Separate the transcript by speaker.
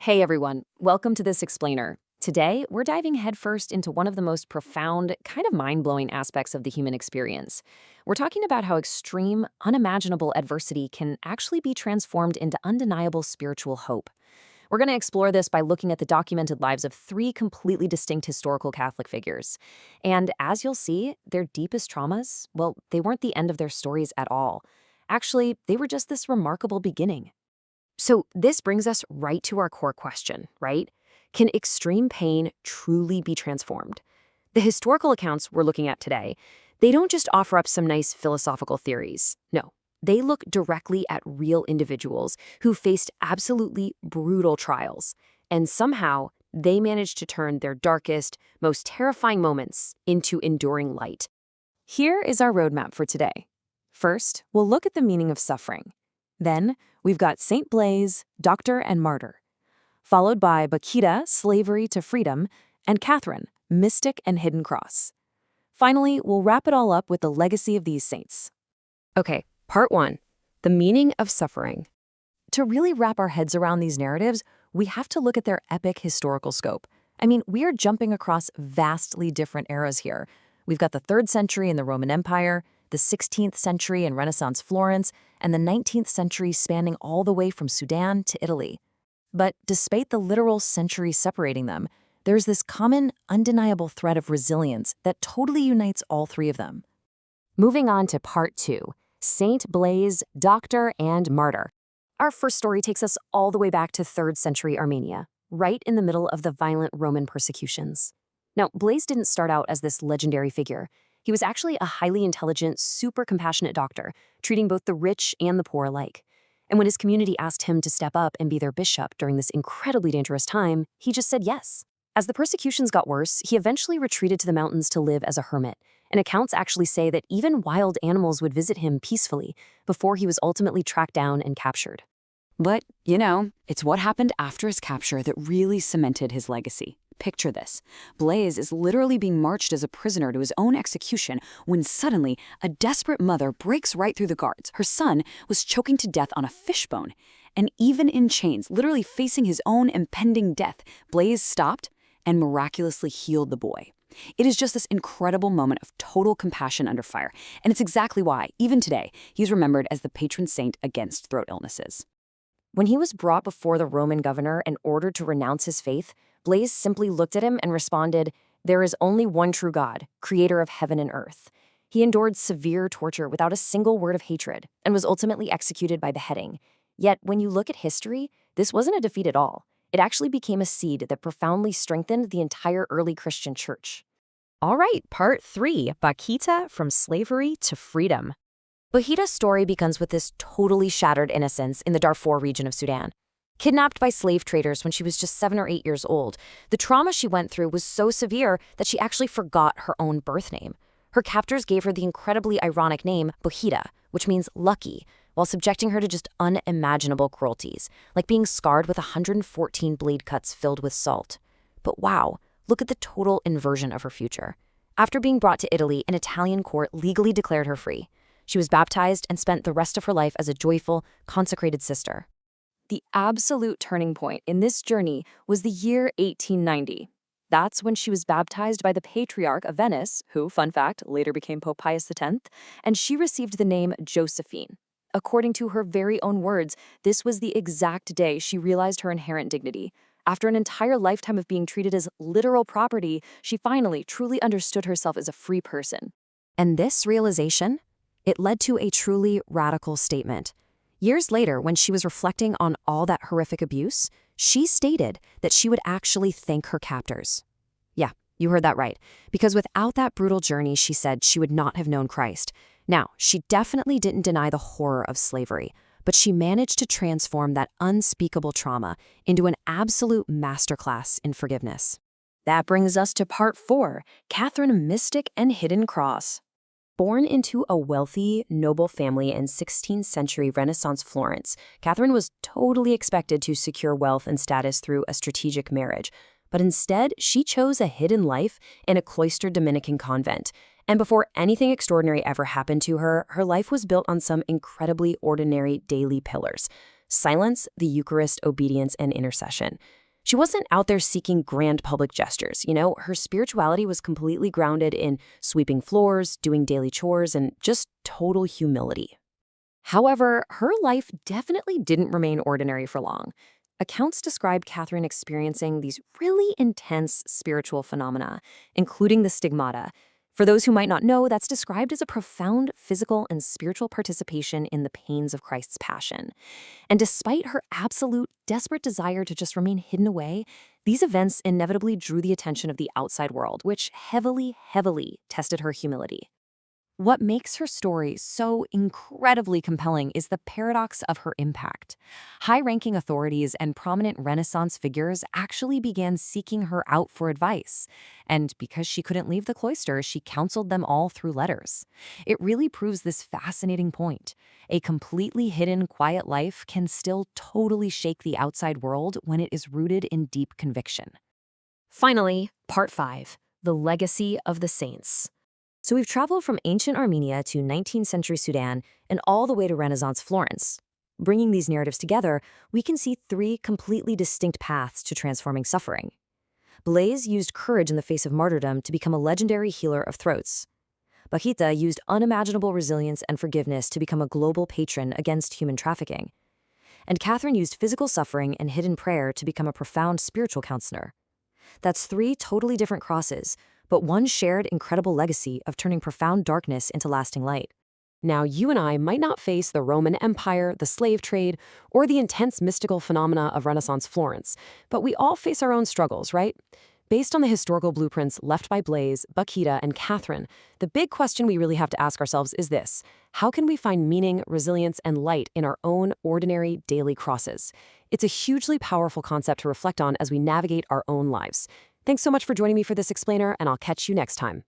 Speaker 1: Hey everyone, welcome to this explainer. Today, we're diving headfirst into one of the most profound, kind of mind-blowing aspects of the human experience. We're talking about how extreme, unimaginable adversity can actually be transformed into undeniable spiritual hope. We're going to explore this by looking at the documented lives of three completely distinct historical Catholic figures. And as you'll see, their deepest traumas, well, they weren't the end of their stories at all. Actually, they were just this remarkable beginning. So this brings us right to our core question, right? Can extreme pain truly be transformed? The historical accounts we're looking at today, they don't just offer up some nice philosophical theories. No, they look directly at real individuals who faced absolutely brutal trials. And somehow, they managed to turn their darkest, most terrifying moments into enduring light. Here is our roadmap for today. First, we'll look at the meaning of suffering. Then, we've got Saint Blaise, Doctor and Martyr, followed by Bakita, Slavery to Freedom, and Catherine, Mystic and Hidden Cross. Finally, we'll wrap it all up with the legacy of these saints. Okay, part one, the meaning of suffering. To really wrap our heads around these narratives, we have to look at their epic historical scope. I mean, we are jumping across vastly different eras here. We've got the 3rd century in the Roman Empire, the 16th century in Renaissance Florence, and the 19th century spanning all the way from Sudan to Italy. But despite the literal centuries separating them, there's this common, undeniable thread of resilience that totally unites all three of them. Moving on to part two, Saint Blaise, Doctor and Martyr. Our first story takes us all the way back to 3rd century Armenia, right in the middle of the violent Roman persecutions. Now, Blaise didn't start out as this legendary figure. He was actually a highly intelligent, super compassionate doctor, treating both the rich and the poor alike. And when his community asked him to step up and be their bishop during this incredibly dangerous time, he just said yes. As the persecutions got worse, he eventually retreated to the mountains to live as a hermit. And accounts actually say that even wild animals would visit him peacefully before he was ultimately tracked down and captured.
Speaker 2: But, it's what happened after his capture that really cemented his legacy. Picture this. Blaise is literally being marched as a prisoner to his own execution when suddenly a desperate mother breaks right through the guards. Her son was choking to death on a fishbone. And even in chains, literally facing his own impending death, Blaise stopped and miraculously healed the boy. It is just this incredible moment of total compassion under fire. And it's exactly why, even today, he's remembered as the patron saint against throat illnesses.
Speaker 1: When he was brought before the Roman governor and ordered to renounce his faith, Blaise simply looked at him and responded, "There is only one true God, creator of heaven and earth." He endured severe torture without a single word of hatred and was ultimately executed by beheading. Yet, when you look at history, this wasn't a defeat at all. It actually became a seed that profoundly strengthened the entire early Christian church.
Speaker 3: All right, part three, Bakita, from slavery to freedom.
Speaker 1: Bakita's story begins with this totally shattered innocence in the Darfur region of Sudan. Kidnapped by slave traders when she was just 7 or 8 years old, the trauma she went through was so severe that she actually forgot her own birth name. Her captors gave her the incredibly ironic name Bakita, which means lucky, while subjecting her to just unimaginable cruelties, like being scarred with 114 blade cuts filled with salt. But wow, look at the total inversion of her future. After being brought to Italy, an Italian court legally declared her free. She was baptized and spent the rest of her life as a joyful, consecrated sister. The absolute turning point in this journey was the year 1890. That's when she was baptized by the Patriarch of Venice, who, fun fact, later became Pope Pius X, and she received the name Josephine. According to her very own words, this was the exact day she realized her inherent dignity. After an entire lifetime of being treated as literal property, she finally truly understood herself as a free person. And this realization, it led to a truly radical statement. Years later, when she was reflecting on all that horrific abuse, she stated that she would actually thank her captors. Yeah, you heard that right. Because without that brutal journey, she said she would not have known Christ. Now, she definitely didn't deny the horror of slavery, but she managed to transform that unspeakable trauma into an absolute masterclass in forgiveness. That brings us to part 4, Catherine, Mystic and Hidden Cross. Born into a wealthy, noble family in 16th century Renaissance Florence, Catherine was totally expected to secure wealth and status through a strategic marriage. But instead, she chose a hidden life in a cloistered Dominican convent. And before anything extraordinary ever happened to her, her life was built on some incredibly ordinary daily pillars.
Speaker 3: silence, the Eucharist, obedience, and intercession. She wasn't out there seeking grand public gestures. Her spirituality was completely grounded in sweeping floors, doing daily chores, and just total humility.
Speaker 1: However, her life definitely didn't remain ordinary for long. Accounts describe Catherine experiencing these really intense spiritual phenomena, including the stigmata. For those who might not know, that's described as a profound physical and spiritual participation in the pains of Christ's passion. And despite her absolute, desperate desire to just remain hidden away, these events inevitably drew the attention of the outside world, which heavily, heavily tested her humility. What makes her story so incredibly compelling is the paradox of her impact. High-ranking authorities and prominent Renaissance figures actually began seeking her out for advice. And because she couldn't leave the cloister, she counseled them all through letters. It really proves this fascinating point. A completely hidden, quiet life can still totally shake the outside world when it is rooted in deep conviction.
Speaker 3: Finally, Part 5, the legacy of the saints. So we've traveled from ancient Armenia to 19th century Sudan and all the way to Renaissance Florence. Bringing these narratives together, we can see three completely distinct paths to transforming suffering. Blaise used courage in the face of martyrdom to become a legendary healer of throats. Bakhita used unimaginable resilience and forgiveness to become a global patron against human trafficking. And Catherine used physical suffering and hidden prayer to become a profound spiritual counselor. That's three totally different crosses, but one shared incredible legacy of turning profound darkness into lasting light.
Speaker 2: Now, you and I might not face the Roman Empire, the slave trade, or the intense mystical phenomena of Renaissance Florence, but we all face our own struggles, right? Based on the historical blueprints left by Blaise, Bakhita, and Catherine, the big question we really have to ask ourselves is this: how can we find meaning, resilience, and light in our own ordinary daily crosses? It's a hugely powerful concept to reflect on as we navigate our own lives. Thanks so much for joining me for this explainer, and I'll catch you next time.